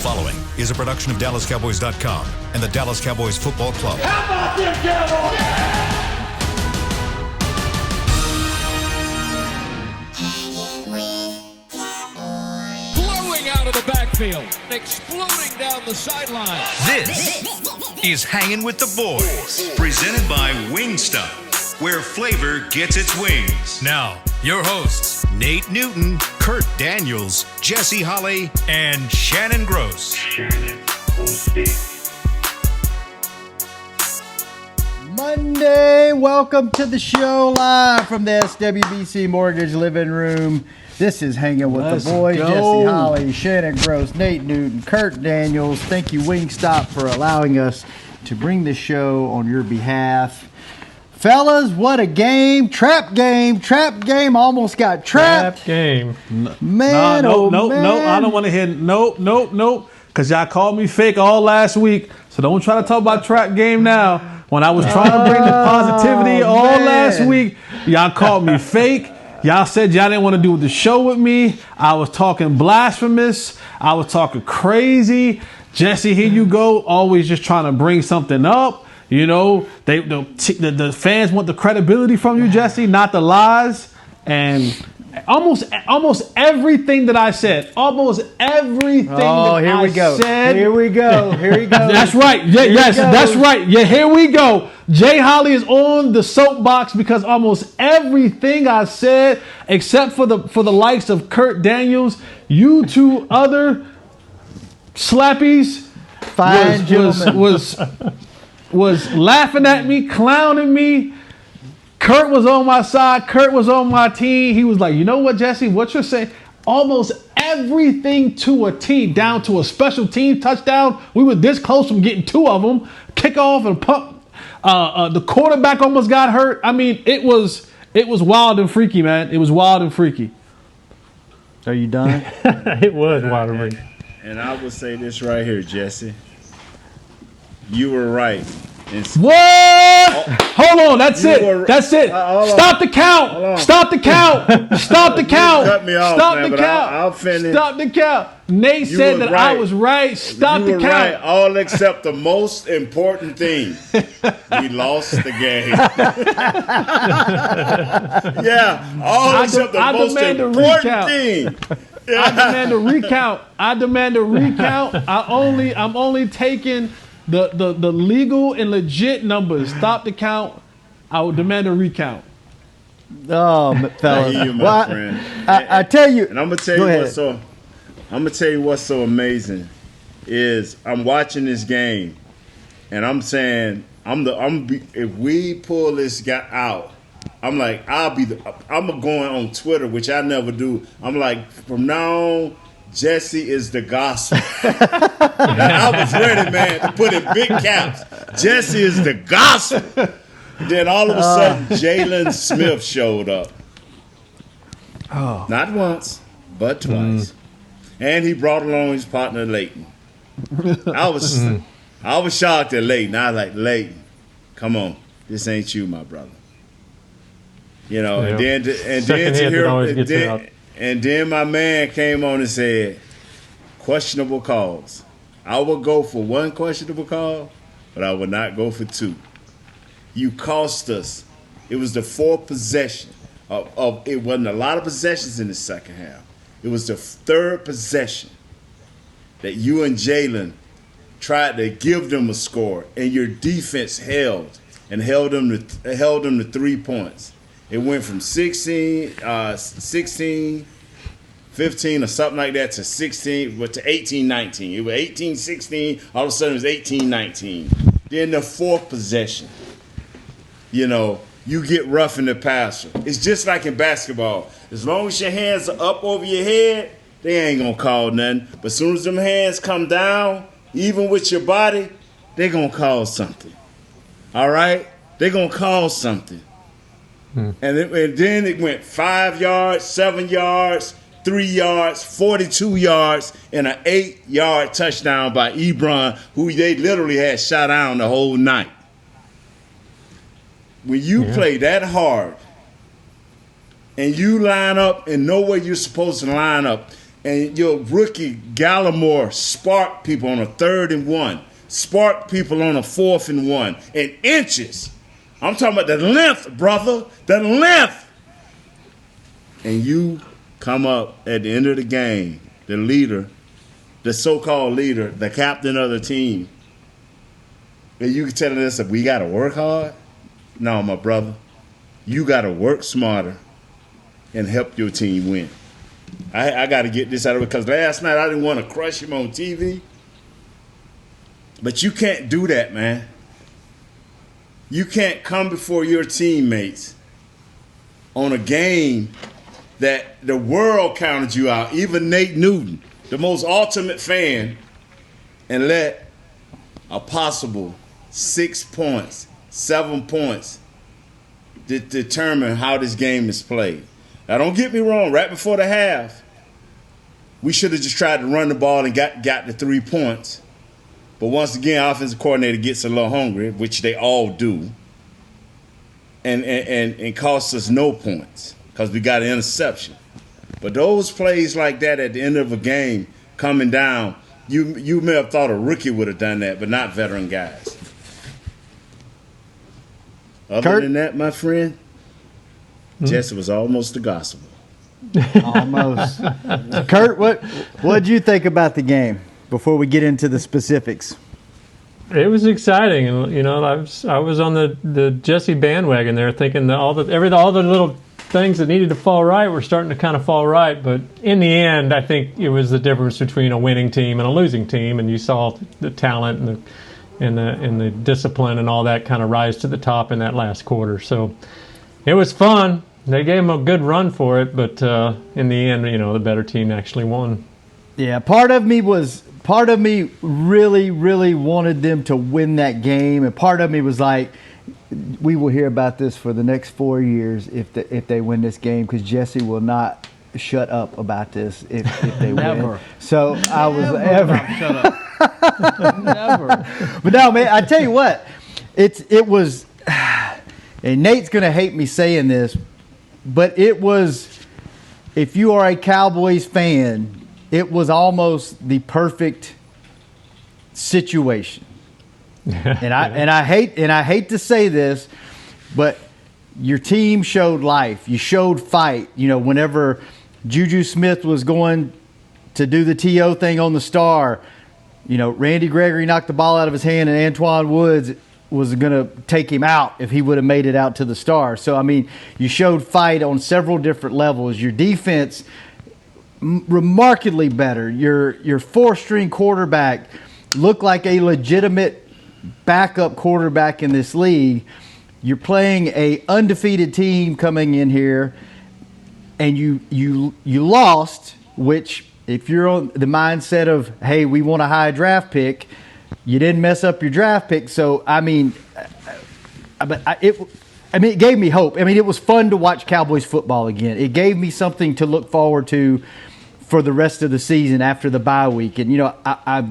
following is a production of DallasCowboys.com and the Dallas Cowboys Football Club. How about them Cowboys? Blowing out of the backfield, exploding down the sideline. This is Hangin' with the Boys, presented by Wingstop, where flavor gets its wings. Now, your hosts, Nate Newton, Kurt Daniels, Jesse Holley, and Shannon Gross. Monday, welcome to the show live from the SWBC Mortgage Living Room. This is Hanging with the Boys. Go. Jesse Holley, Shannon Gross, Nate Newton, Kurt Daniels. Thank you, Wingstop, for allowing us to bring the show on your behalf. Fellas, what a game. Trap game. Almost got trapped. Trap game. Man, no, man. I don't want to hear nope. Because y'all called me fake all last week. So don't try to talk about trap game now. When I was trying to bring the positivity last week, y'all called me fake. Y'all said y'all didn't want to do the show with me. I was talking blasphemous. I was talking crazy. Jesse, here you go. Always just trying to bring something up. You know, the fans want the credibility from you, Jesse, not the lies. And almost everything that I said, Here we go. That's right. That's right. Yeah, here we go. Jay Holly is on the soapbox because almost everything I said, except for the likes of Kurt Daniels, you two other slappies, was laughing at me, clowning me. Kurt was on my side. Kurt was on my team. He was like, you know what, Jesse, what you're saying? Almost everything to a T, down to a special team touchdown. We were this close from getting two of them. Kickoff and pump. The quarterback almost got hurt. I mean, it was wild and freaky, man. It was wild and freaky. Are you done? It was wild and freaky. And I would say this right here, Jesse. You were right. What? Hold on. That's it. Stop the count. Stop the count. Cut me off, Stop man, the but count. I'll finish. Stop the count. Nate said that I was right. Stop the count. Right, all except the most important thing. We lost the game. Yeah, all except the most important thing. Yeah. I demand a recount. I'm only taking the legal and legit numbers. Stop the count. I will demand a recount. Oh, fellas. I hear you, my friend. I tell you. And I'm gonna tell you what's so amazing is I'm watching this game, and I'm saying if we pull this guy out, I'm like I'm going on Twitter, which I never do. I'm like, from now on, Jesse is the gospel. I was ready, man, to put in big caps. Jesse is the gospel. Then all of a sudden, Jalen Smith showed up. Oh. Not once, but twice. And he brought along his partner, Leighton. I was shocked at Leighton. I was like, Leighton, come on. This ain't you, my brother. You know, and then my man came on and said, questionable calls. I would go for one questionable call, but I would not go for two. You cost us. It was the fourth possession of it wasn't a lot of possessions in the second half. It was the third possession that you and Jalen tried to give them a score, and your defense held them to 3 points. It went from 16, 15 or something like that to 16, but to 18-19. It was 18-16. All of a sudden it was 18-19. Then the fourth possession, you know, you get roughing the passer. It's just like in basketball. As long as your hands are up over your head, they ain't going to call nothing. But as soon as them hands come down, even with your body, they going to call something. All right? They going to call something. And then it went 5 yards, 7 yards, 3 yards, 42 yards, and an 8-yard touchdown by Ebron, who they literally had shut down the whole night. When you play that hard and you line up and know where you're supposed to line up, and your rookie Gallimore sparked people on a 3rd and 1, sparked people on a 4th and 1, in inches. I'm talking about the length, brother, the length. And you come up at the end of the game, the leader, the so-called leader, the captain of the team, and you telling us that we got to work hard? No, my brother. You got to work smarter and help your team win. I got to get this out of it because last night I didn't want to crush him on TV. But you can't do that, man. You can't come before your teammates on a game that the world counted you out, even Nate Newton, the most ultimate fan, and let a possible 6 points, 7 points determine how this game is played. Now, don't get me wrong. Right before the half, we should have just tried to run the ball and got the 3 points. But once again, offensive coordinator gets a little hungry, which they all do, and costs us no points because we got an interception. But those plays like that at the end of a game coming down, you may have thought a rookie would have done that, but not veteran guys. Other Kurt? than that, my friend, Jesse was almost the gospel. Almost. Kurt, what'd you think about the game before we get into the specifics? It was exciting, and I was on the Jesse bandwagon there, thinking that all the little things that needed to fall right were starting to kind of fall right. But in the end, I think it was the difference between a winning team and a losing team, and you saw the talent and the discipline and all that kind of rise to the top in that last quarter. So it was fun. They gave them a good run for it, but in the end, the better team actually won. Yeah, part of me really, really wanted them to win that game, and part of me was like, we will hear about this for the next 4 years if they win this game, because Jesse will not shut up about this if they Never. win. So I was Shut up. Never. But no, man, I tell you what, it was, and Nate's gonna hate me saying this, but it was, if you are a Cowboys fan, it was almost the perfect situation. And I hate to say this, but your team showed life. You showed fight. Whenever Juju Smith was going to do the TO thing on the star, Randy Gregory knocked the ball out of his hand, and Antoine Woods was going to take him out if he would have made it out to the star. So, I mean, you showed fight on several different levels. Your defense, remarkably better. Your four-string quarterback looked like a legitimate backup quarterback in this league. You're playing a undefeated team coming in here, and you lost, which if you're on the mindset of, hey, we want a high draft pick, you didn't mess up your draft pick. So, I mean, it gave me hope. I mean, it was fun to watch Cowboys football again. It gave me something to look forward to for the rest of the season after the bye week. And, I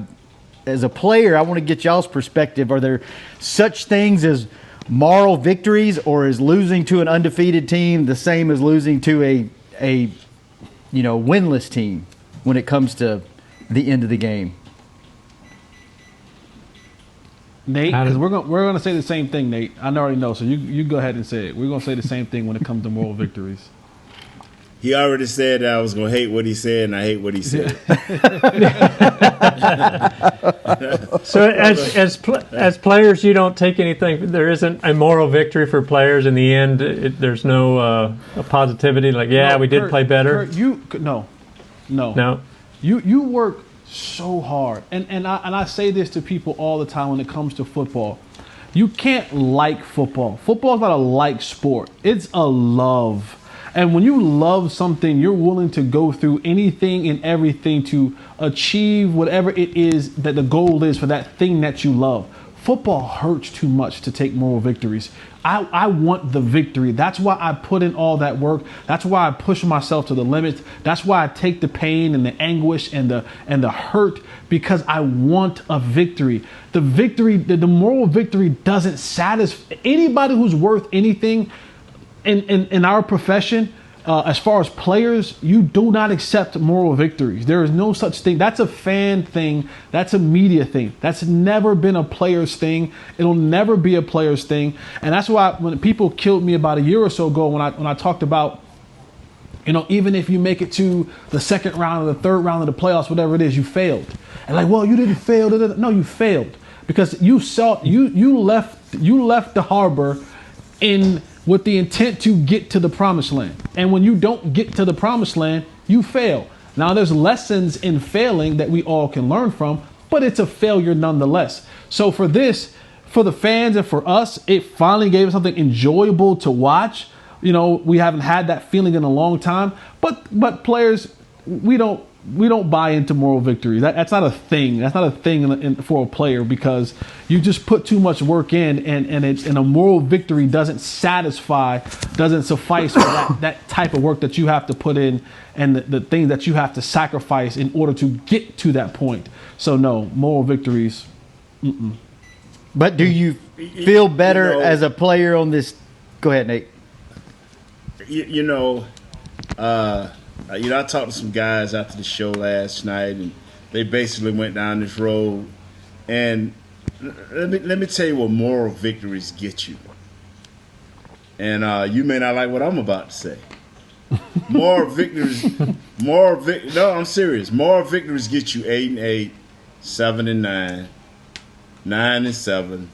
as a player, I want to get y'all's perspective. Are there such things as moral victories, or is losing to an undefeated team the same as losing to a winless team when it comes to the end of the game? Nate, because we're gonna say the same thing, Nate. I already know, so you go ahead and say it. We're gonna say the same thing when it comes to moral victories. He already said that I was going to hate what he said, and I hate what he said. So as players, you don't take anything. There isn't a moral victory for players in the end. There's no a positivity like, we did play better. Kurt, no. You work so hard, and I say this to people all the time when it comes to football. You can't like football. Football is not a like sport. It's a love. And when you love something, you're willing to go through anything and everything to achieve whatever it is that the goal is for that thing that you love. Football hurts too much to take moral victories. I want the victory. That's why I put in all that work. That's why I push myself to the limits. That's why I take the pain and the anguish and the hurt, because I want a victory. The victory, the moral victory doesn't satisfy anybody who's worth anything. In our profession, as far as players, you do not accept moral victories. There is no such thing. That's a fan thing. That's a media thing. That's never been a player's thing. It'll never be a player's thing. And that's why when people killed me about a year or so ago when I talked about, even if you make it to the second round or the third round of the playoffs, whatever it is, you failed. And like, well, you didn't fail. No, you failed because you left the harbor with the intent to get to the promised land. And when you don't get to the promised land, you fail. Now, there's lessons in failing that we all can learn from, but it's a failure nonetheless. So for the fans and for us, it finally gave us something enjoyable to watch. We haven't had that feeling in a long time, but players, we don't buy into moral victory. That's not a thing. That's not a thing for a player because you just put too much work in, and a moral victory doesn't suffice for that type of work that you have to put in and the things that you have to sacrifice in order to get to that point. So no, moral victories. Mm-mm. But do you feel better as a player on this? Go ahead, Nate. I talked to some guys after the show last night, and they basically went down this road. And let me tell you what moral victories get you. And you may not like what I'm about to say. Moral victories. No, I'm serious. Moral victories get you 8-8, 7-9, 9-7.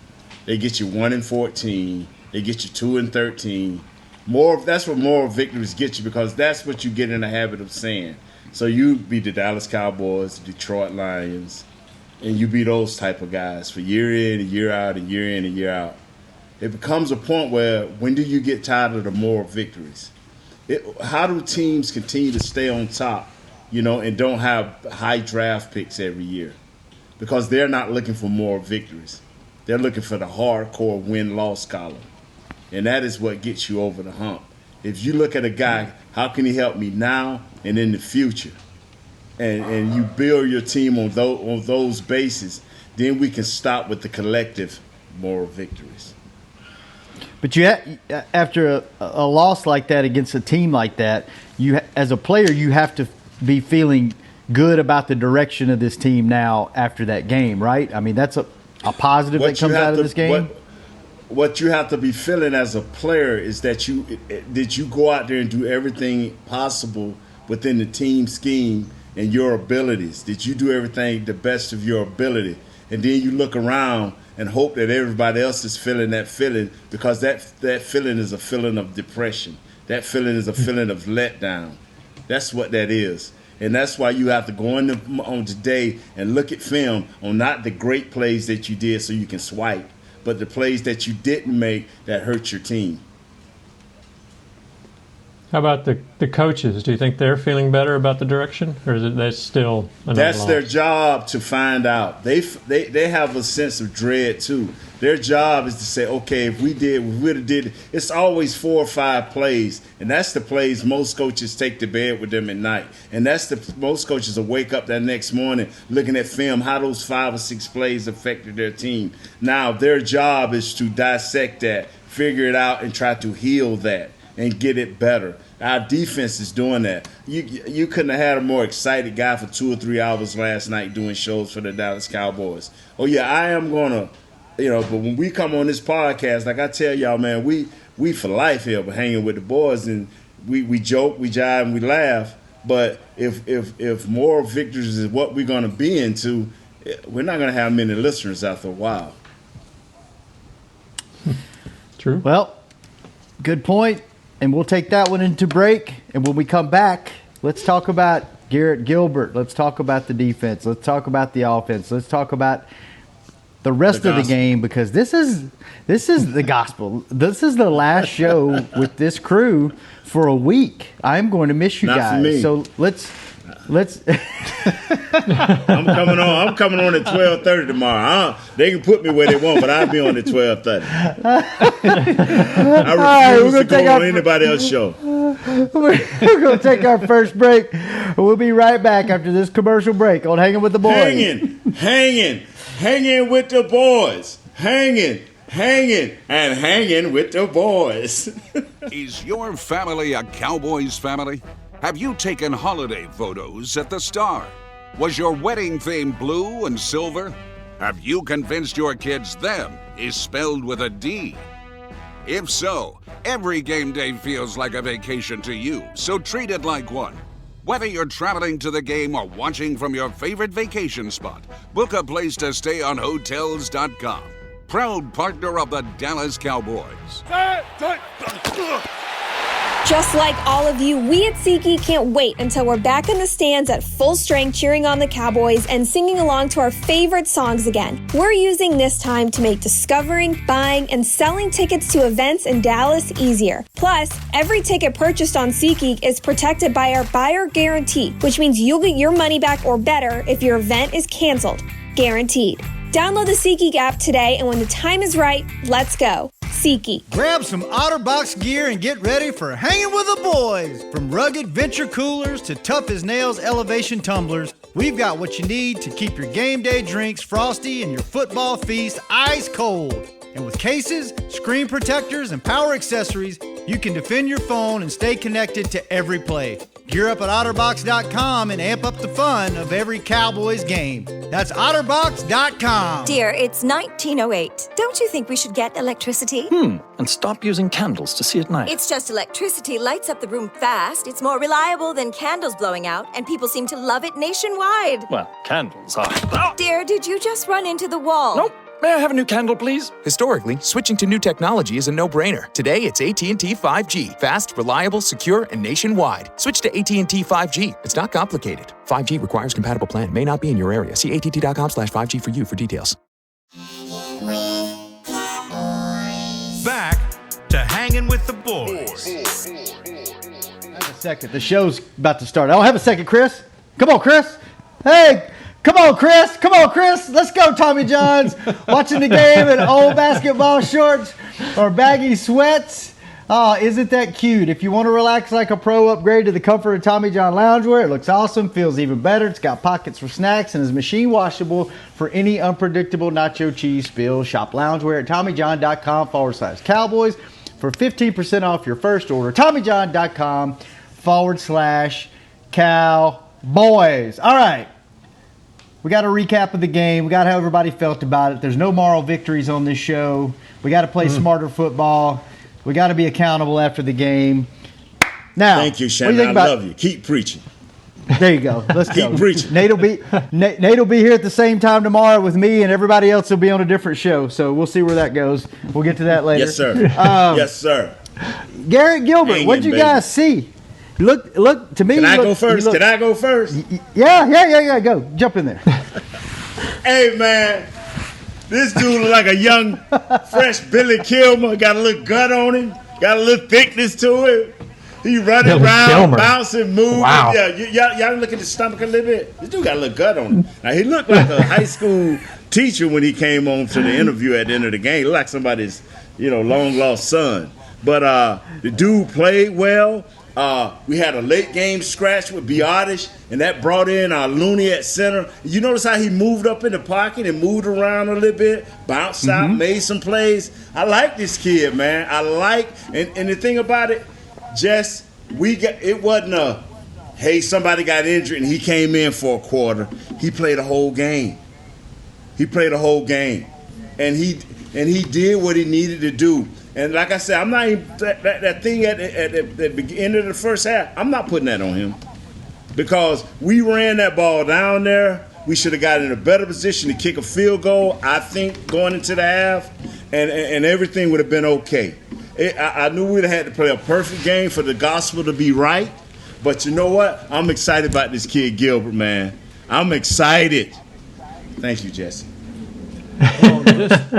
They get you 1-14. They get you 2-13. That's what moral victories get you because that's what you get in the habit of saying. So you beat the Dallas Cowboys, the Detroit Lions, and you beat those type of guys for year in and year out and year in and year out. It becomes a point where when do you get tired of the moral victories? How do teams continue to stay on top, and don't have high draft picks every year? Because they're not looking for moral victories. They're looking for the hardcore win-loss column. And that is what gets you over the hump. If you look at a guy, how can he help me now and in the future? And you build your team on those bases, then we can stop with the collective moral victories. But after a loss like that against a team like that, you as a player, you have to be feeling good about the direction of this team now after that game, right? I mean, that's a positive that comes out of this game. What you have to be feeling as a player is that you go out there and do everything possible within the team scheme and your abilities. Did you do everything the best of your ability? And then you look around and hope that everybody else is feeling that feeling because that feeling is a feeling of depression. That feeling is a feeling of letdown. That's what that is. And that's why you have to go on today and look at film on not the great plays that you did so you can swipe, but the plays that you didn't make that hurt your team. How about the coaches? Do you think they're feeling better about the direction, or is it that's still another That's loss? their job to find out. They have a sense of dread too. Their job is to say, okay, if we would have did. It's always 4 or 5 plays, and that's the plays most coaches take to bed with them at night. And that's most coaches will wake up that next morning looking at film, how those 5 or 6 plays affected their team. Now their job is to dissect that, figure it out, and try to heal that and get it better. Our defense is doing that. You couldn't have had a more excited guy for 2 or 3 hours last night doing shows for the Dallas Cowboys. Oh yeah, I am gonna, but when we come on this podcast, like I tell y'all, man, we for life here, but hanging with the boys, and we joke, we jive, and we laugh. But if moral victories is what we're gonna be into, we're not gonna have many listeners after a while. True. Well, good point. And we'll take that one into break. And when we come back, let's talk about Garrett Gilbert. Let's talk about the defense. Let's talk about the offense. Let's talk about the rest of the game, because this is the gospel. This is the last show with this crew for a week. I'm going to miss you Not guys. for me. So let's I'm coming on at 12:30 tomorrow. They can put me where they want, but I'll be on at 12:30. I refuse to go on anybody else's show. We're going to take our first break. We'll be right back after this commercial break on Hanging with the Boys. Hanging with the boys. Hanging hanging and hanging with the boys. Is your family a Cowboys family? Have you taken holiday photos at the Star? Was your wedding theme blue and silver? Have you convinced your kids them is spelled with a D? If so, every game day feels like a vacation to you, so treat it like one. Whether you're traveling to the game or watching from your favorite vacation spot, book a place to stay on Hotels.com. Proud partner of the Dallas Cowboys. Just like all of you, we at SeatGeek can't wait until we're back in the stands at full strength cheering on the Cowboys and singing along to our favorite songs again. We're using this time to make discovering, buying, and selling tickets to events in Dallas easier. Plus, every ticket purchased on SeatGeek is protected by our buyer guarantee, which means you'll get your money back or better if your event is canceled. Guaranteed. Download the SeatGeek app today, and when the time is right, let's go. SeatGeek. Grab some OtterBox gear and get ready for hanging with the boys. From rugged venture coolers to tough as nails elevation tumblers, we've got what you need to keep your game day drinks frosty and your football feast ice cold. And with cases, screen protectors, and power accessories, you can defend your phone and stay connected to every play. Gear up at OtterBox.com and amp up the fun of every Cowboys game. That's OtterBox.com. Dear, it's 1908. Don't you think we should get electricity? And stop using candles to see at night. It's just electricity lights up the room fast. It's more reliable than candles blowing out, and people seem to love it nationwide. Well, candles are... Dear, did you just run into the wall? Nope. May I have a new candle, please? Historically, switching to new technology is a no-brainer. Today, it's AT&T 5G. Fast, reliable, secure, and nationwide. Switch to AT&T 5G. It's not complicated. 5G requires compatible plan. May not be in your area. See att.com/5G for you for details. Back to Hanging with the Boys. Have a second. The show's about to start. I don't have a second, Chris. Come on, Chris. Hey, come on, Chris. Come on, Chris. Let's go, Tommy John's. Watching the game in old basketball shorts or baggy sweats. Oh, isn't that cute? If you want to relax like a pro, upgrade to the comfort of Tommy John loungewear. It looks awesome, feels even better. It's got pockets for snacks and is machine washable for any unpredictable nacho cheese spill. Shop loungewear at TommyJohn.com/Cowboys for 15% off your first order. TommyJohn.com/Cowboys. All right. We got a recap of the game. We got how everybody felt about it. There's no moral victories on this show. We got to play smarter football. We got to be accountable after the game. Now, thank you, Shannon. I love you. Keep preaching. There you go. Let's go. Keep preaching. Nate will be here at the same time tomorrow with me, and everybody else will be on a different show. So we'll see where that goes. We'll get to that later. Yes, sir. Yes, sir. Garrett Gilbert, what did you guys see? Look to me. Can I go first? Can I go first? Yeah. Go. Jump in there. Hey, man. This dude look like a young, fresh Billy Kilmer. Got a little gut on him. Got a little thickness to him. He running around, bouncing, moving. Wow. Yeah, y'all look at his stomach a little bit. This dude got a little gut on him. Now, he looked like a high school teacher when he came on to the interview at the end of the game. He looked like somebody's, long-lost son. But the dude played well. We had a late game scratch with Biotish, and that brought in Looney at center. You notice how he moved up in the pocket and moved around a little bit, bounced out, made some plays. I like this kid, man. And the thing about it, Jess, it wasn't somebody got injured and he came in for a quarter. He played a whole game. And he did what he needed to do. And like I said, I'm not even that thing at the end of the first half. I'm not putting that on him because we ran that ball down there. We should have got in a better position to kick a field goal, I think, going into the half, and everything would have been okay. I knew we'd have had to play a perfect game for the gospel to be right, but you know what? I'm excited about this kid Gilbert, man. I'm excited. Thank you, Jesse. Well,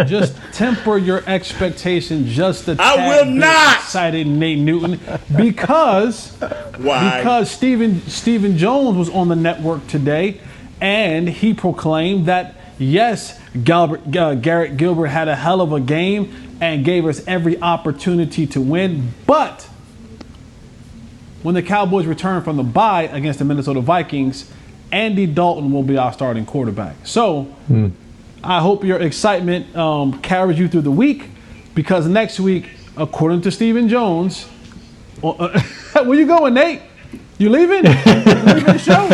just temper your expectation just a tad. I will not. Excited, Nate Newton, because why? Because Stephen Jones was on the network today, and he proclaimed that yes, Garrett Gilbert had a hell of a game and gave us every opportunity to win, but when the Cowboys return from the bye against the Minnesota Vikings, Andy Dalton will be our starting quarterback. So. I hope your excitement carries you through the week, because next week, according to Stephen Jones, where you going, Nate? You leaving? You leaving the show?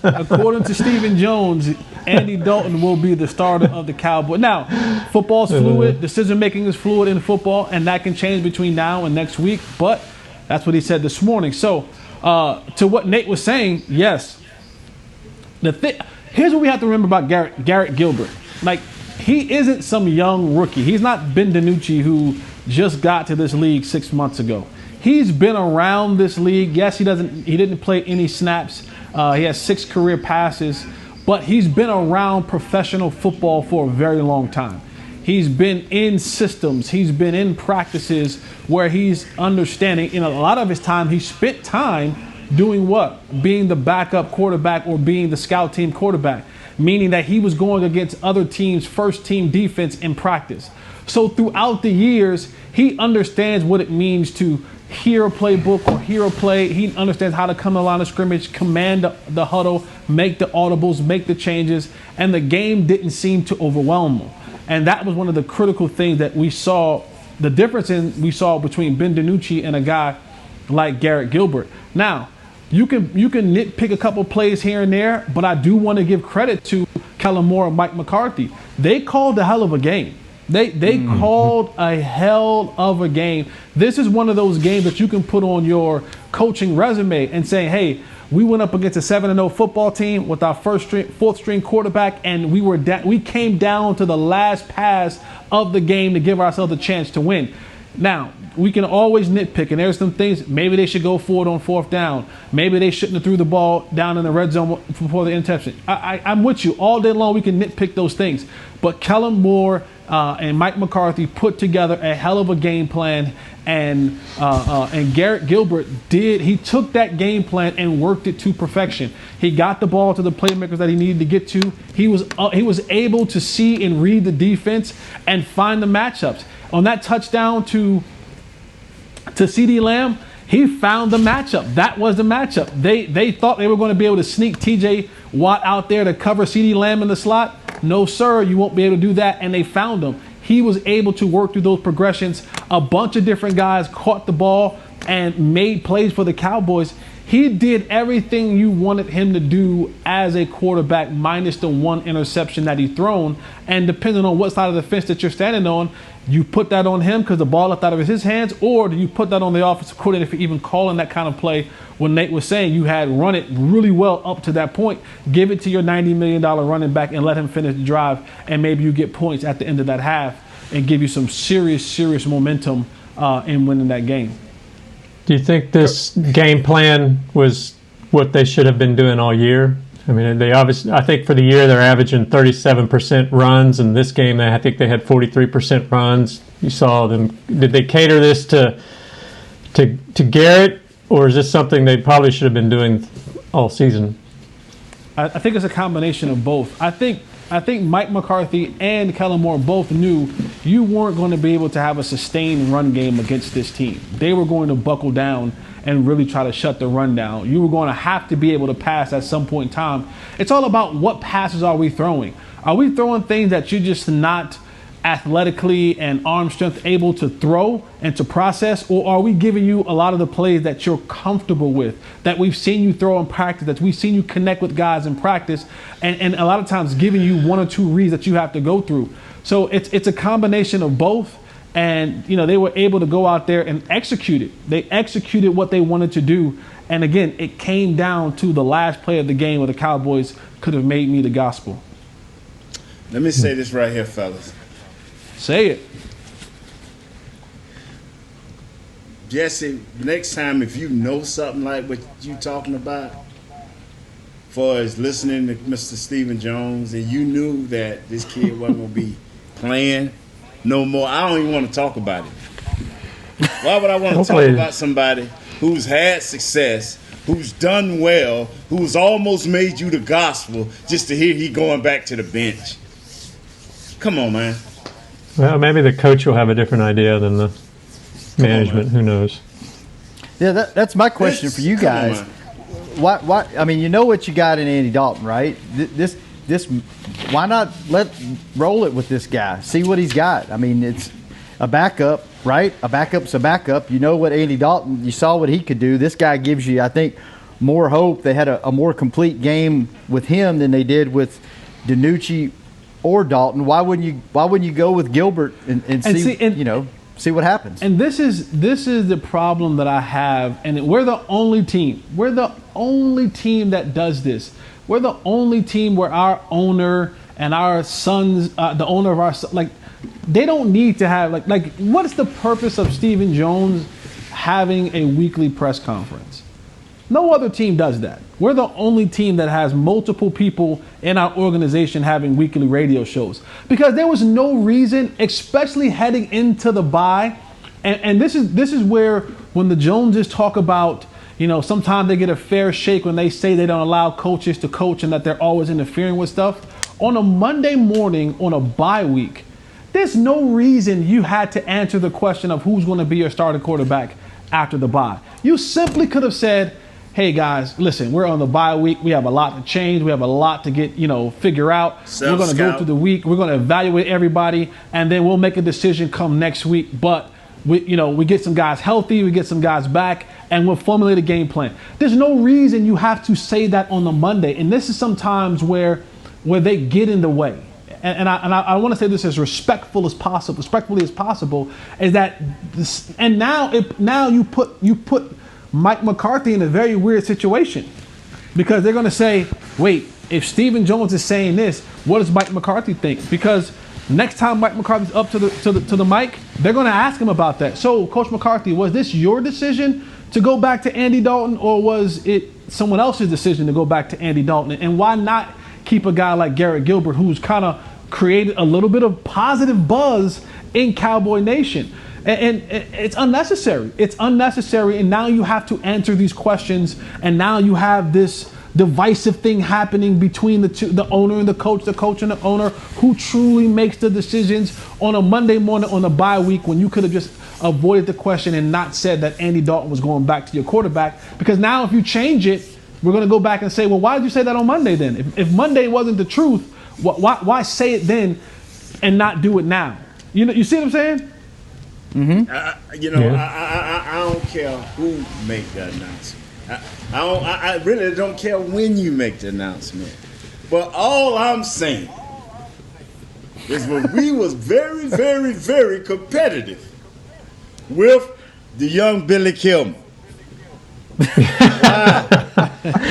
According to Stephen Jones, Andy Dalton will be the starter of the Cowboys. Now, football's fluid. Decision-making is fluid in football, and that can change between now and next week. But that's what he said this morning. So, to what Nate was saying, yes. Here's what we have to remember about Garrett Gilbert. Like, he isn't some young rookie. He's not Ben DiNucci, who just got to this league 6 months ago. He's been around this league. Yes, he didn't play any snaps. He has 6 career passes, but he's been around professional football for a very long time. He's been in systems. He's been in practices where he's understanding. In a lot of his time, he spent time doing what? Being the backup quarterback or being the scout team quarterback, meaning that he was going against other teams' first team defense in practice. So throughout the years, he understands what it means to hear a playbook or hear a play. He understands how to come to the line of scrimmage, command the huddle, make the audibles, make the changes, and the game didn't seem to overwhelm him. And that was one of the critical things that we saw, the difference we saw between Ben DiNucci and a guy like Garrett Gilbert. Now, you can nitpick a couple plays here and there, but I do want to give credit to Kellen Moore and Mike McCarthy. They called a hell of a game. They called a hell of a game. This is one of those games that you can put on your coaching resume and say, hey, we went up against a 7-0 football team with our fourth string quarterback, and we came down to the last pass of the game to give ourselves a chance to win. Now, we can always nitpick, and there's some things, maybe they should go for it on 4th down. Maybe they shouldn't have threw the ball down in the red zone before the interception. I'm with you. All day long we can nitpick those things. But Kellen Moore and Mike McCarthy put together a hell of a game plan, and Garrett Gilbert he took that game plan and worked it to perfection. He got the ball to the playmakers that he needed to get to. He was able to see and read the defense and find the matchups. On that touchdown to CeeDee Lamb, he found the matchup. That was the matchup. They thought they were going to be able to sneak TJ Watt out there to cover CeeDee Lamb in the slot. No, sir, you won't be able to do that. And they found him. He was able to work through those progressions. A bunch of different guys caught the ball and made plays for the Cowboys. He did everything you wanted him to do as a quarterback, minus the one interception that he thrown. And depending on what side of the fence that you're standing on, you put that on him because the ball left out of his hands, or do you put that on the offensive coordinator for even calling that kind of play when Nate was saying you had run it really well up to that point? Give it to your $90 million running back and let him finish the drive, and maybe you get points at the end of that half and give you some serious momentum in winning that game. Do you think this game plan was what they should have been doing all year? I mean, I think for the year they're averaging 37% runs. In this game, I think they had 43% runs. You saw them. Did they cater this to Garrett, or is this something they probably should have been doing all season? I think it's a combination of both. I think Mike McCarthy and Kellen Moore both knew you weren't going to be able to have a sustained run game against this team. They were going to buckle down and really try to shut the run down. You were going to have to be able to pass at some point in time. It's all about what passes are we throwing. Are we throwing things that you're just not athletically and arm strength able to throw and to process, or are we giving you a lot of the plays that you're comfortable with, that we've seen you throw in practice, that we've seen you connect with guys in practice, and a lot of times giving you one or two reads that you have to go through. So it's a combination of both. And, they were able to go out there and execute it. They executed what they wanted to do. And again, it came down to the last play of the game where the Cowboys could have made me the gospel. Let me say this right here, fellas. Say it. Jesse, next time if you know something like what you talking about, far as listening to Mr. Stephen Jones, and you knew that this kid wasn't going to be playing no more, I don't even want to talk about it. Why would I want to talk about somebody who's had success, who's done well, who's almost made you the gospel, just to hear he going back to the bench? Come on, man. Well, maybe the coach will have a different idea than the management. Who knows? Yeah, that's my question for you guys. Why? I mean, you know what you got in Andy Dalton, right? why not roll it with this guy? See what he's got. I mean, it's a backup, right? A backup's a backup. You know what Andy Dalton, you saw what he could do. This guy gives you, I think, more hope. They had a more complete game with him than they did with DiNucci or Dalton. Why wouldn't you go with Gilbert and see what happens? And this is the problem that I have, and we're the only team. We're the only team that does this. We're the only team where our owner and our sons, the owner of our they don't need to have like what is the purpose of Stephen Jones having a weekly press conference? No other team does that. We're the only team that has multiple people in our organization having weekly radio shows, because there was no reason, especially heading into the bye. And this is where, when the Joneses talk about, sometimes they get a fair shake when they say they don't allow coaches to coach and that they're always interfering with stuff. On a Monday morning on a bye week, there's no reason you had to answer the question of who's going to be your starting quarterback after the bye. You simply could have said, hey guys, listen, we're on the bye week. We have a lot to change. We have a lot to get, figure out. We're going to go through the week. We're going to evaluate everybody, and then we'll make a decision come next week. But we get some guys healthy, we get some guys back, and we'll formulate a game plan. There's no reason you have to say that on the Monday. And this is sometimes where they get in the way. And I want to say this as respectfully as possible, is that this, and now you put Mike McCarthy in a very weird situation, because they're going to say, wait, if Stephen Jones is saying this, what does Mike McCarthy think? Because next time Mike McCarthy's up to the mic, they're going to ask him about that. So, Coach McCarthy, was this your decision to go back to Andy Dalton, or was it someone else's decision to go back to Andy Dalton? And why not keep a guy like Garrett Gilbert, who's kind of created a little bit of positive buzz in Cowboy Nation? And it's unnecessary. It's unnecessary. And now you have to answer these questions. And now you have this divisive thing happening between the two, the owner and the coach and the owner. Who truly makes the decisions on a Monday morning on a bye week, when you could have just avoided the question and not said that Andy Dalton was going back to your quarterback? Because now if you change it, we're going to go back and say, well, why did you say that on Monday then? If Monday wasn't the truth, why say it then and not do it now? You see what I'm saying? Mm-hmm. I don't care who make the announcement. I really don't care when you make the announcement. But all I'm saying is, when we was very, very, very competitive with the young Billy Kilmer.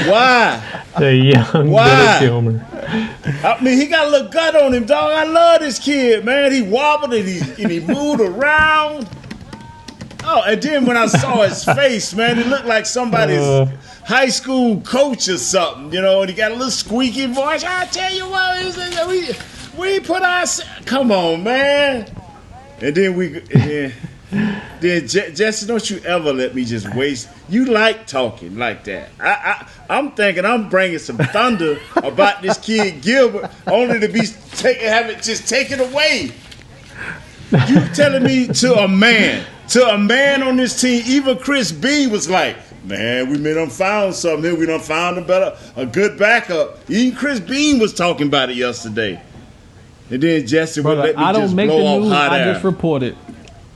Why? The young Billy Kilmer. I mean, he got a little gut on him, dog. I love this kid, man. He wobbled and he moved around. Oh, and then when I saw his face, man, it looked like somebody's high school coach or something, and he got a little squeaky voice. I tell you what, we put our... Come on, man. And then Jesse, don't you ever let me just waste. You like talking like that. I'm thinking I'm bringing some thunder about this kid Gilbert, only to have it just taken away. You telling me to a man on this team, even Chris B was like, man, we may done found something here. We done found a good backup. Even Chris Bean was talking about it yesterday. And then Jesse would let me just blow off hot air. I just report it.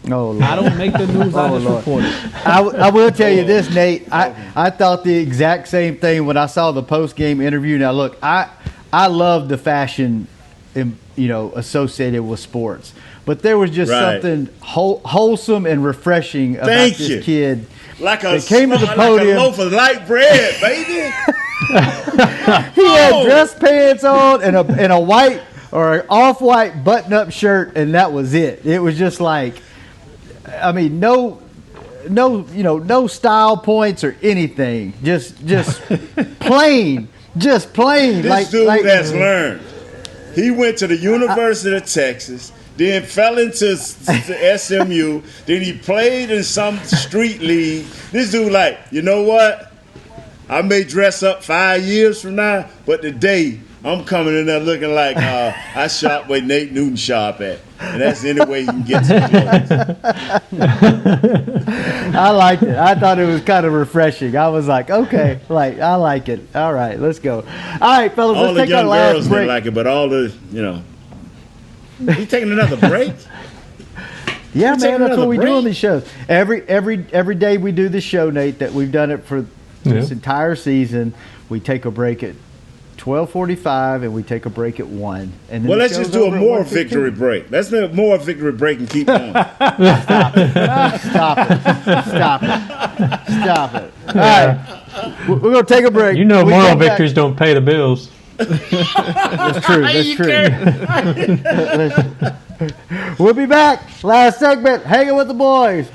Oh, Lord. I don't make the news. I just report it. I will tell you this, Nate. I thought the exact same thing when I saw the post-game interview. Now, look, I love the fashion, associated with sports, but there was just something wholesome and refreshing about this kid. Like came to the podium, like a loaf of light bread, baby. He had dress pants on and a white or an off-white button-up shirt, and that was it. It was just like, I mean, no style points or anything. Just plain. This dude has learned. He went to the University of Texas, then fell into SMU, then he played in some street league. This dude like, you know what? I may dress up 5 years from now, but today I'm coming in there looking like I shop where Nate Newton shop at. And that's the only way you can get to the I liked it. I thought it was kind of refreshing. I was like, okay, I like it. All right, let's go. All right, fellas, all let's the take young our last girls break. didn't like it, but all the, You taking another break? Yeah, man, that's what we do on break? these shows. Every day we do this show, Nate, that we've done it for this entire season. We take a break at 12:45 and we take a break at 1. And then Well, the let's show's just do a over at more 1:15. victory break. Let's do a more victory break and keep going. Stop it. All right. We're going to take a break. You know, When we moral come back- victories don't pay the bills. That's true. We'll be back. Last segment, Hanging with the Boys.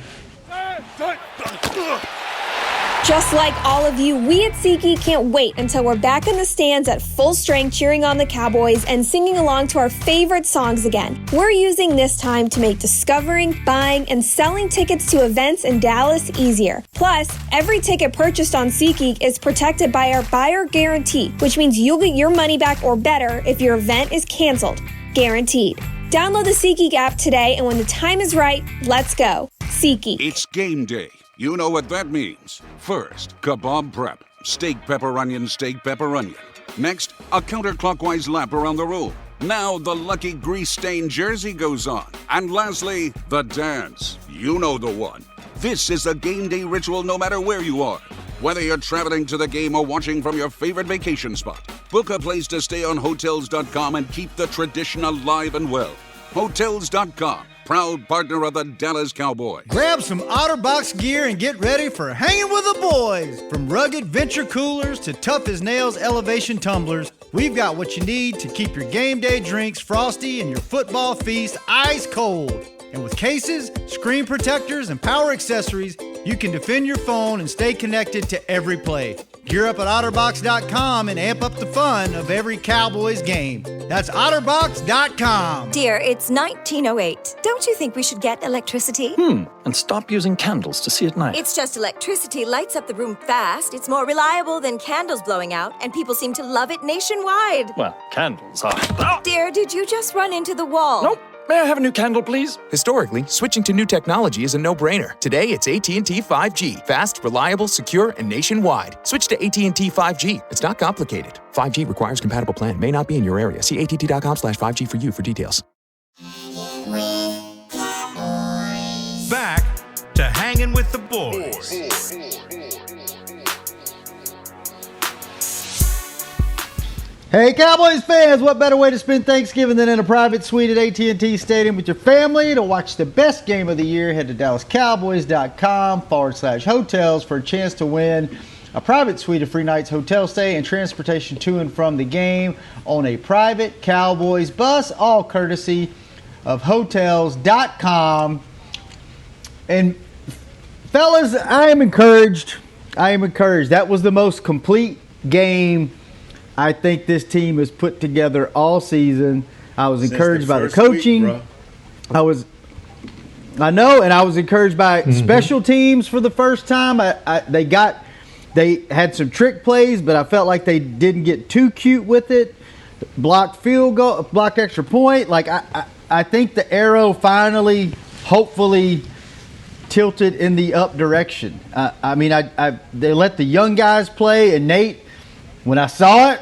Just like all of you, we at SeatGeek can't wait until we're back in the stands at full strength cheering on the Cowboys and singing along to our favorite songs again. We're using this time to make discovering, buying, and selling tickets to events in Dallas easier. Plus, every ticket purchased on SeatGeek is protected by our buyer guarantee, which means you'll get your money back or better if your event is canceled. Guaranteed. Download the SeatGeek app today, and when the time is right, let's go. SeatGeek. It's game day. You know what that means. First, kebab prep. Steak, pepper, onion, steak, pepper, onion. Next, a counterclockwise lap around the room. Now the lucky grease-stained jersey goes on. And lastly, the dance. You know the one. This is a game day ritual no matter where you are. Whether you're traveling to the game or watching from your favorite vacation spot, book a place to stay on Hotels.com and keep the tradition alive and well. Hotels.com, proud partner of the Dallas Cowboys. Grab some OtterBox gear and get ready for Hanging with the Boys. From rugged venture coolers to tough as nails elevation tumblers, we've got what you need to keep your game day drinks frosty and your football feast ice cold. And with cases, screen protectors, and power accessories, you can defend your phone and stay connected to every play. Gear up at OtterBox.com and amp up the fun of every Cowboys game. That's OtterBox.com. Dear, it's 1908. Don't you think we should get electricity? And stop using candles to see at night. It's just electricity lights up the room fast. It's more reliable than candles blowing out, and people seem to love it nationwide. Well, candles are... Dear, did you just run into the wall? Nope. May I have a new candle, please? Historically, switching to new technology is a no-brainer. Today, it's AT&T 5G. Fast, reliable, secure, and nationwide. Switch to AT&T 5G. It's not complicated. 5G requires compatible plan. May not be in your area. See att.com/5G for you for details. Back to Hanging with the Boys. Hey, Cowboys fans, what better way to spend Thanksgiving than in a private suite at AT&T Stadium with your family? To watch the best game of the year, head to DallasCowboys.com/hotels for a chance to win a private suite of free nights, hotel stay, and transportation to and from the game on a private Cowboys bus, all courtesy of Hotels.com. And fellas, I am encouraged. That was the most complete game I think this team has put together all season. I was encouraged by the coaching. I was encouraged by special teams for the first time. They had some trick plays, but I felt like they didn't get too cute with it. Blocked field goal, blocked extra point. Like I think the arrow finally, hopefully, tilted in the up direction. They let the young guys play, and Nate, when I saw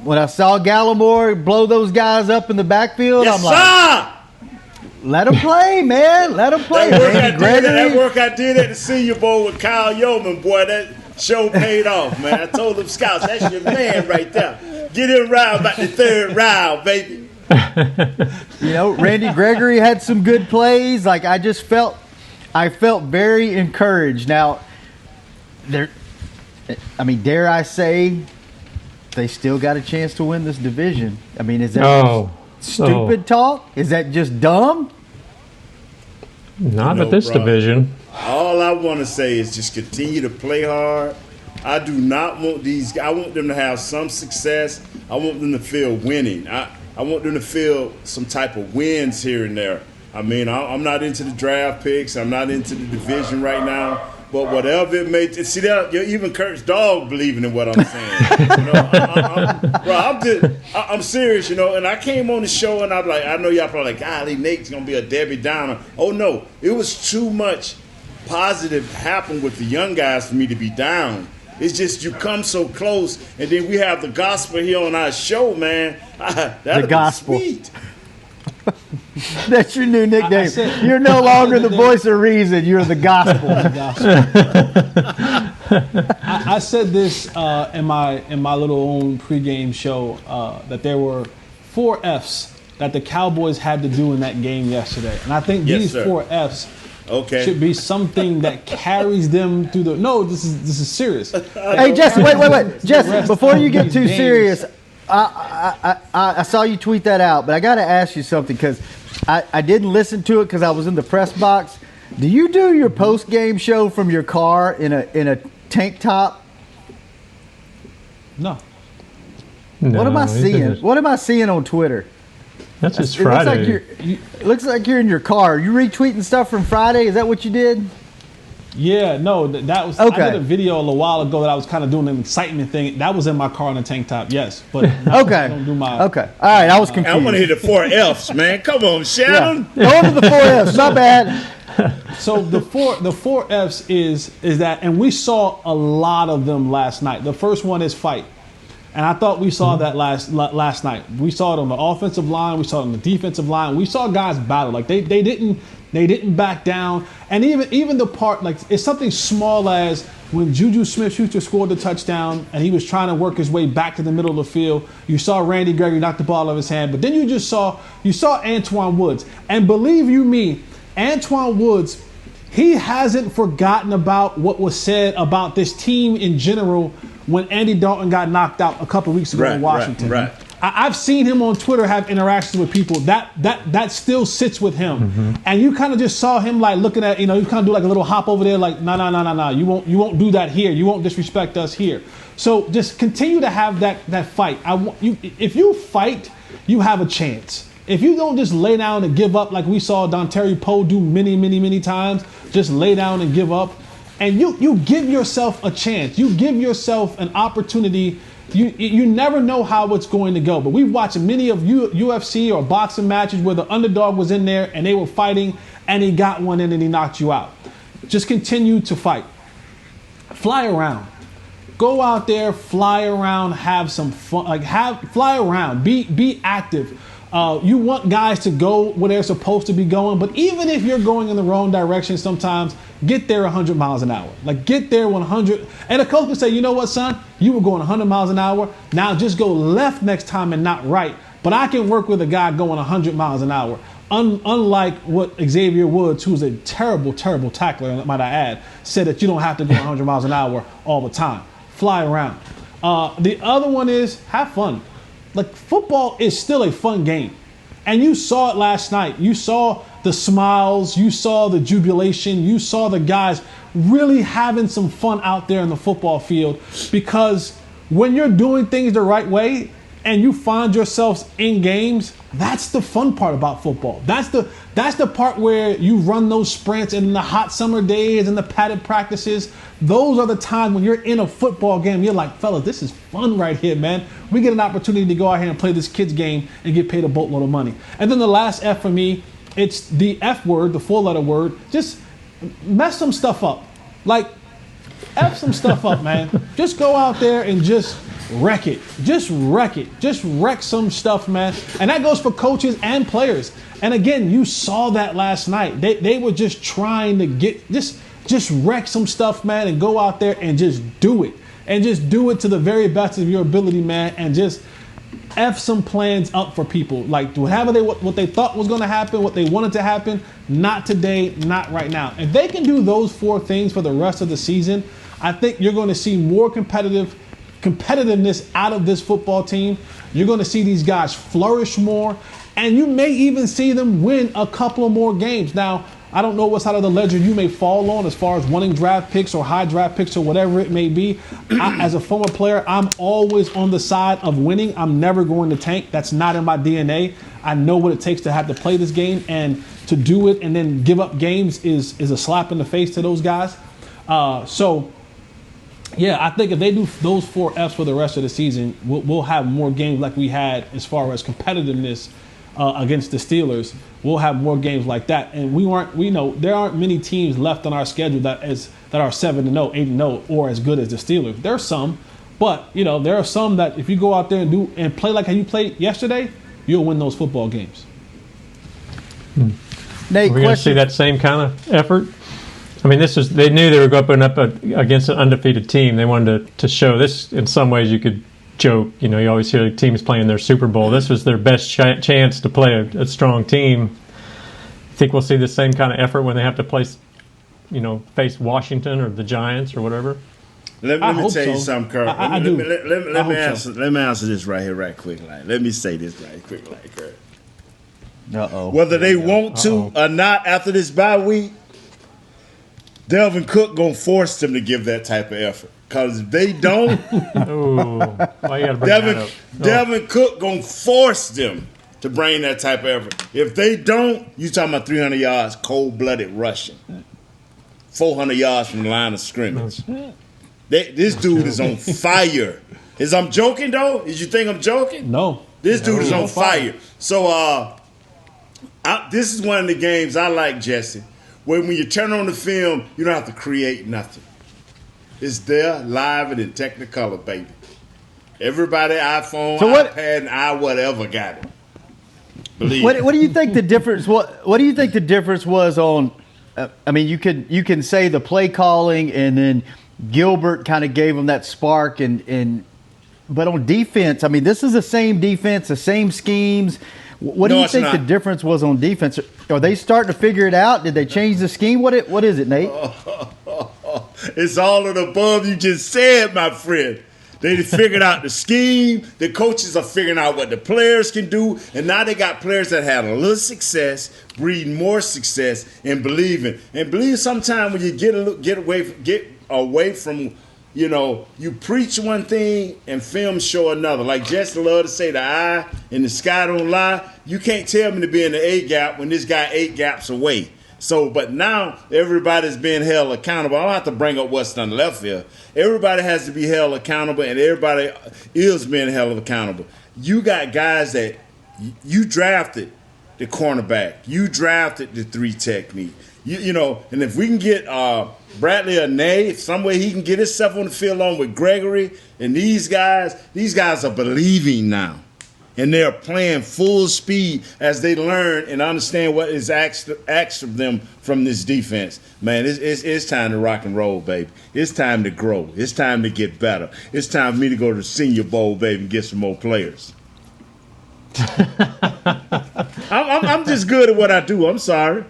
Gallimore blow those guys up in the backfield, yes, I'm like, let them play, man. Let them play. That work I did at the Senior Bowl with Kyle Yeoman, boy, that show paid off, man. I told them scouts, that's your man right there. Get him round about the third round, baby. Randy Gregory had some good plays. Like I felt very encouraged. Now, dare I say, they still got a chance to win this division. I mean, is that stupid talk? Is that just dumb? Not at this division. All I want to say is just continue to play hard. I do not want I want them to have some success. I want them to feel winning. I want them to feel some type of wins here and there. I mean, I'm not into the draft picks. I'm not into the division right now. But whatever it may, see that even Kurt's dog believing in what I'm saying. I'm serious, And I came on the show and I'm like, I know y'all probably like, golly, Nate's gonna be a Debbie Downer. Oh no, it was too much positive happened with the young guys for me to be down. It's just you come so close, and then we have the gospel here on our show, man. The gospel. Sweet. That's your new nickname. You're no longer the voice of reason. You're the gospel. I said this in my little own pregame show that there were 4 Fs that the Cowboys had to do in that game yesterday, and I think these 4 Fs should be something that carries them through the. No, this is serious. Hey, Jesse, wait. Jesse, before you get too serious, I saw you tweet that out, but I got to ask you something because I didn't listen to it because I was in the press box. Do you do your post game show from your car in a tank top? No. What am I seeing? What am I seeing on Twitter? That's just Friday. It looks like you're in your car. You retweeting stuff from Friday? Is that what you did? Yeah, no, that was. Okay. I did a video a little while ago that I was kind of doing an excitement thing. That was in my car in a tank top, yes. But okay, I don't do my. Okay, all right. I was confused. I want to hear the 4 Fs, man. Come on, Shannon. Yeah. Go to the 4 Fs. Not bad. So the four Fs is that, and we saw a lot of them last night. The first one is fight. And I thought we saw that last night. We saw it on the offensive line. We saw it on the defensive line. We saw guys battle. Like they didn't back down. And even the part, like it's something small as when Juju Smith-Schuster scored the touchdown and he was trying to work his way back to the middle of the field. You saw Randy Gregory knock the ball out of his hand. But then you saw Antoine Woods. And believe you me, Antoine Woods, he hasn't forgotten about what was said about this team in general when Andy Dalton got knocked out a couple weeks ago in Washington. Right. I've seen him on Twitter have interactions with people. That still sits with him. Mm-hmm. And you kind of just saw him like looking at, you kind of do like a little hop over there like, no. You won't do that here. You won't disrespect us here. So just continue to have that fight. If you fight, you have a chance. If you don't just lay down and give up like we saw Dontari Poe do many times, just lay down and give up, and you give yourself a chance. You give yourself an opportunity. You never know how it's going to go. But we've watched many of UFC or boxing matches where the underdog was in there and they were fighting and he got one in and he knocked you out. Just continue to fight. Fly around. Go out there, fly around, have some fun. Fly around. Be active. You want guys to go where they're supposed to be going, but even if you're going in the wrong direction sometimes, get there 100 miles an hour. Like get there 100. And a coach can say, you know what, son? You were going 100 miles an hour. Now just go left next time and not right. But I can work with a guy going 100 miles an hour. Unlike what Xavier Woods, who's a terrible tackler, might I add, said that you don't have to go 100 miles an hour all the time. Fly around. The other one is have fun. Like football is still a fun game. And you saw it last night. You saw the smiles, you saw the jubilation, you saw the guys really having some fun out there in the football field, because when you're doing things the right way and you find yourselves in games, that's the fun part about football. That's the part where you run those sprints in the hot summer days and the padded practices. Those are the times when you're in a football game. You're like, fellas, this is fun right here, man. We get an opportunity to go out here and play this kid's game and get paid a boatload of money. And then the last F for me, it's the F word, the 4-letter word. Just mess some stuff up. Like, F some stuff up, man. Just go out there and just wreck it. Just wreck it. Just wreck some stuff, man. And that goes for coaches and players. And again, you saw that last night. They were just trying to get, just wreck some stuff, man, and go out there and just do it. And just do it to the very best of your ability, man, and just F some plans up for people. Like, whatever what they thought was going to happen, what they wanted to happen, not today, not right now. If they can do those 4 things for the rest of the season, I think you're going to see more competitiveness out of this football team. You're going to see these guys flourish more, and you may even see them win a couple of more games. Now, I don't know what side of the ledger you may fall on as far as winning draft picks or high draft picks or whatever it may be. As a former player, I'm always on the side of winning. I'm never going to tank. That's not in my DNA. I know what it takes to have to play this game, and to do it and then give up games is a slap in the face to those guys. So, yeah, I think if they do those 4 Fs for the rest of the season, we'll have more games like we had as far as competitiveness against the Steelers. We'll have more games like that, and we know there aren't many teams left on our schedule that are 7-0, 8-0, or as good as the Steelers. There are some, but there are some that if you go out there and play like how you played yesterday, you'll win those football games. Nate, we're going to see that same kind of effort. I mean, they knew they were going up against an undefeated team. They wanted to show this. In some ways, you could joke. You always hear teams playing their Super Bowl. This was their best chance to play a strong team. I think we'll see the same kind of effort when they have to face Washington or the Giants or whatever. Let me tell you something, Kurt. Let me answer this right quick. Let me say this right quick, Kurt. Uh-oh. Whether they want to or not after this bye week, Delvin Cook gonna force them to give that type of effort. Because if they don't, Delvin Cook gonna force them to bring that type of effort. If they don't, you talking about 300 yards, cold-blooded rushing, 400 yards from the line of scrimmage. This dude is on fire. I'm joking though? Did you think I'm joking? No. This dude is on fire. So this is one of the games I like, Jesse. When you turn on the film, you don't have to create nothing. It's there, live and in Technicolor, baby. Everybody, iPhone, iPad, and whatever got it. Believe what do you think the difference? What do you think the difference was on? I mean, you can say the play calling, and then Gilbert kind of gave them that spark, but on defense, I mean, this is the same defense, the same schemes. What do you think the difference was on defense? Are they starting to figure it out? Did they change the scheme? What is it, Nate? It's all of the above you just said, my friend. They figured out the scheme. The coaches are figuring out what the players can do. And now they got players that had a little success, breed more success, and believing. And believe sometimes when you get away from, you preach one thing and film show another. Like Jesse love to say, the eye and the sky don't lie. You can't tell me to be in the A gap when this guy 8 gaps away. So, but now everybody's being held accountable. I don't have to bring up what's done left here. Everybody has to be held accountable, and everybody is being held accountable. You got guys that you drafted the cornerback. You drafted the 3 technique. And if we can get Bradley or Nay, if some way he can get himself on the field along with Gregory and these guys are believing now. And they're playing full speed as they learn and understand what is asked of them from this defense. Man, it's time to rock and roll, baby. It's time to grow. It's time to get better. It's time for me to go to the Senior Bowl, baby, and get some more players. I'm just good at what I do. I'm sorry.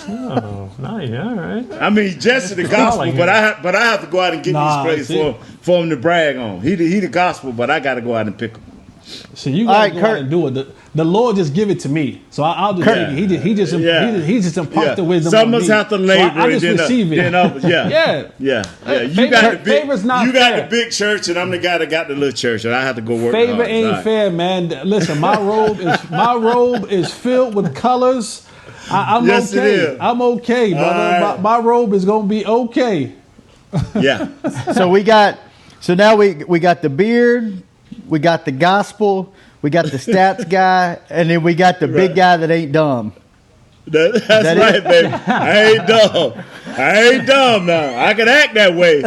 Oh, nice. All right. I mean, Jesse the gospel, but I have to go out and get these plays for him to brag on. He the gospel, but I got to go out and pick him. So you gotta go out and do it. The Lord just give it to me, so I'll just take it. He just imparts the wisdom. Some of us have to labor. So I just receive it. Yeah. You got the big church, and I'm the guy that got the little church, and I have to go work. Favor ain't fair, man. Listen, my robe is filled with colors. I'm yes, okay. It is. I'm okay, brother. Right. My robe is gonna be okay. Yeah. So now we got the beard. We got the gospel, we got the stats guy, and then we got the big guy that ain't dumb. That's right, baby. I ain't dumb now. I can act that way.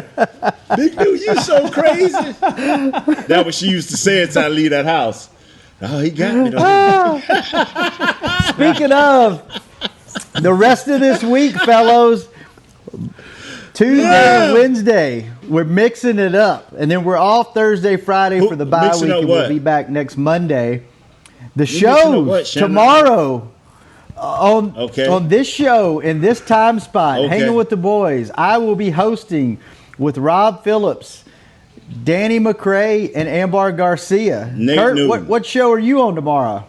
Big dude, you so crazy. That's what she used to say until I leave that house. Oh, he got me. Speaking of, the rest of this week, fellows, Tuesday, Wednesday, we're mixing it up. And then we're off Thursday, Friday for the bye week, and we'll be back next Monday. The shows tomorrow on this show in this time spot, Hanging with the Boys, I will be hosting with Rob Phillips, Danny McCray, and Ambar Garcia. Kurt, what show are you on tomorrow?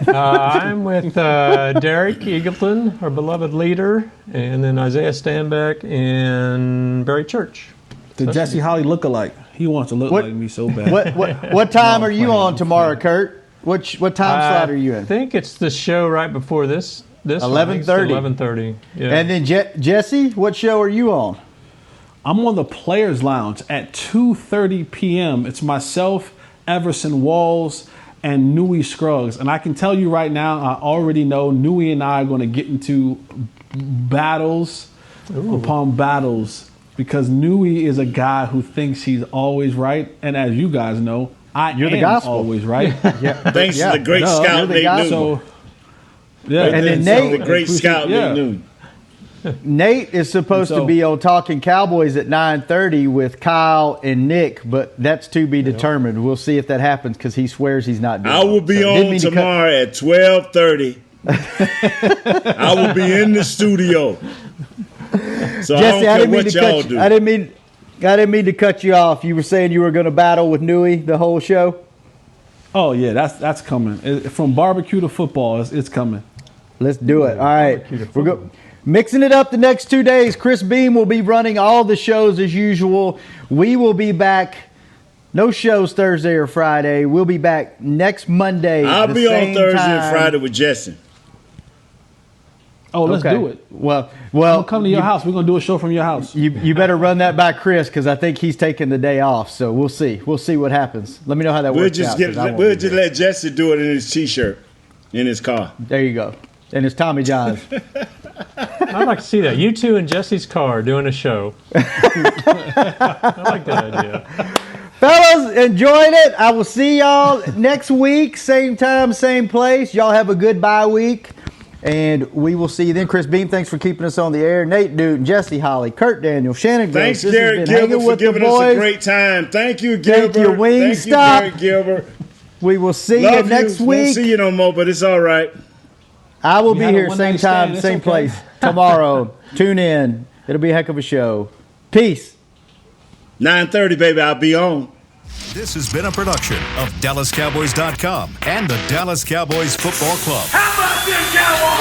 I'm with Derek Eagleton, our beloved leader, and then Isaiah Stanback and Barry Church. The Jesse Holly lookalike. He wants to look like me so bad. What time are you on tomorrow, Kurt? What time slot are you in? I think it's the show right before this. this 11:30. 11:30. Yeah. And then Jesse, what show are you on? I'm on the Players Lounge at 2:30 p.m. It's myself, Everson Walls, and Nui Scruggs. And I can tell you right now, I already know Nui and I are going to get into battles upon battles because Nui is a guy who thinks he's always right. And as you guys know, You're the am gospel. always right. Thanks to the great scout Nate Newton. So, yeah, And then Nate, the great scout Nate Newton. Nate is supposed to be on Talking Cowboys at 9:30 with Kyle and Nick, but that's to be determined. We'll see if that happens because he swears he's not doing it. I will be on tomorrow at 12:30. I will be in the studio. So Jesse, I don't care what y'all do. I didn't mean to cut you off. You were saying you were going to battle with Nui the whole show? Oh, yeah, that's coming. From barbecue to football, it's coming. Let's do it. All right. We're mixing it up the next 2 days. Chris Beam will be running all the shows as usual. We will be back. No shows Thursday or Friday. We'll be back next Monday. I'll be on Thursday and Friday with Jesse. Oh, let's do it. Well, we'll come to your house. We're gonna do a show from your house. You better run that by Chris because I think he's taking the day off. So we'll see. We'll see what happens. Let me know how that works out. We'll just let Jesse do it in his T-shirt, in his car. There you go. And it's Tommy John's. I'd like to see that. You two in Jesse's car doing a show. I like that idea. Fellas, enjoyed it. I will see y'all next week. Same time, same place. Y'all have a good bye week. And we will see you then. Chris Beam, thanks for keeping us on the air. Nate Newton, Jesse Holly, Kurt Daniel, Shannon Grace. Thanks, Garrett Gilbert, for giving us a great time. Thank you, Gilbert. Thank you, Wingstop. Thank you, Garrett Gilbert. We will see you next week. Won't see you no more, but it's all right. I will be here same time, same place tomorrow. Tune in. It'll be a heck of a show. Peace. 9:30, baby. I'll be on. This has been a production of DallasCowboys.com and the Dallas Cowboys Football Club. How about this, Cowboys?